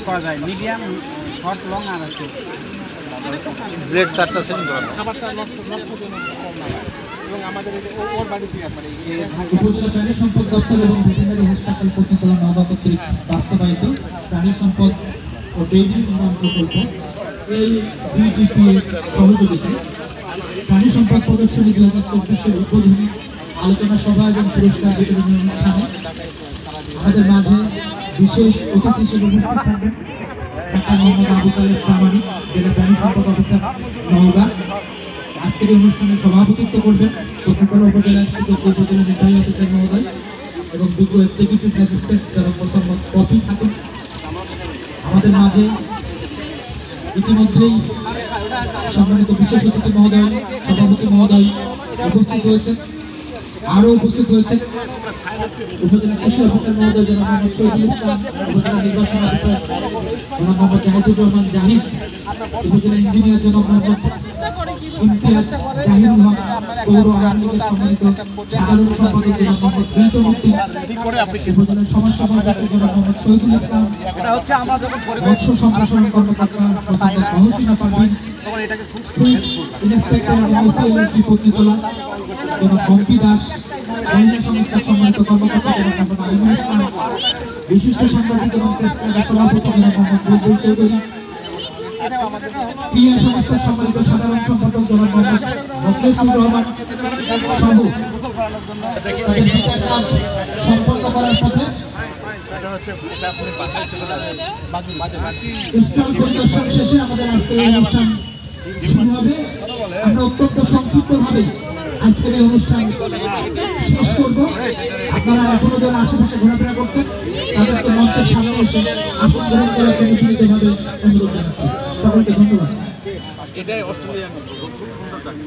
করা যায় medium short long আর আছে ব্লেড 4টা সেটিং করা খাবারটা নষ্ট কম না এবং আমাদের ওর বাড়িতে আপনার উপজেলা প্রাণী সম্পদ দপ্তর এবং ভেটেরিনারি হাসপাতাল পতিতলা নওগাঁ কর্তৃক বাস্তবায়িত প্রাণী সম্পদ ও ডেইরি উন্নয়ন প্রকল্প এই বিডিপি এর সহযোগিতায় প্রাণী সম্পদ প্রদর্শনী 2024 উদ্বোধনী আলোচনা সভা এবং পুরস্কার বিতরণী অনুষ্ঠানে আমাদের মাঝে বিশেষ অতিথি হিসেবে উপস্থিত থাকবেন ডাক্তার মোহাম্মদ আবু তালেব প্রামাণিক জেলা প্রাণী সম্পদ অফিসার নওগাঁ। আজকের এই অনুষ্ঠানে সভাপতিত্ব করবেন পতিতলা উপজেলার উপজেলা নির্বাহী অফিসার মহোদয় এবং যোগ্য এক্সিকিউটিভ ম্যাজিস্ট্রেট জনাব মোসাম্মদ কফি খাতুন। আমাদের মাঝে ইতিমধ্যেই সম্মানিত বিশেষ অতিথি মহোদয় সভাপতি মহোদয় উপস্থিত হয়েছেন। আরও উপস্থিত হয়েছেন উপজেলা কৃষি অফিসার মহোদয় জনাব মোহাম্মদ শহীদুল ইসলাম, উপজেলা নির্বাচন অফিসার জনাব মোহাম্মদ জাহিদুর রহমান জাহিদ, উপজেলা ইঞ্জিনিয়ার জনাব মোহাম্মদ ইমতিয়াজ জাহিদুল হক, পৌর আইনজীবী সম্মানিত সাধারণ সম্পাদক জনাব মোহাম্মদ বিল্টন উদ্দিন, উপজেলার সমাজ সেবক জনাব মোহাম্মদ শহীদুল ইসলাম, মৎস্য সম্প্রসারণ কর্মকর্তা প্রফেসর মহসিনা পারভিন, ইন্সপেক্টর আইসিএলএসডি পতিতলা জনাব বম্পি দাস, মহিলা সংস্থার সম্মানিত কর্মকর্তা জনাব আলিমুল ইসলাম, বিশিষ্ট সাংবাদিক এবং প্রেস ক্লাবের সভাপতি জনাব মোহাম্মদ বুলবুল চৌধুরী, ক্রিয়া সংস্থার সম্মানিত সাধারণ সম্পাদক জনাব মোহাম্মদ মোখলেসুর রহমান সহ তাদের বিচার কাজ সম্পন্ন করার পথে স্থল পরিদর্শন শেষে আমাদের আজকের এই অনুষ্ঠান শুরু হবে। আমরা অত্যন্ত সংক্ষিপ্তভাবে আজকের এই অনুষ্ঠান শেষ করব। আপনারা এখনো যারা আশেপাশে ঘোরাফেরা করছেন তাদেরকে মঞ্চের সামনে এসে আসন গ্রহণ করার জন্য বিনীতভাবে অনুরোধ জানাচ্ছি। সকলকে ধন্যবাদ। এটাই অস্ট্রেলিয়ান খুব সুন্দর লাগে।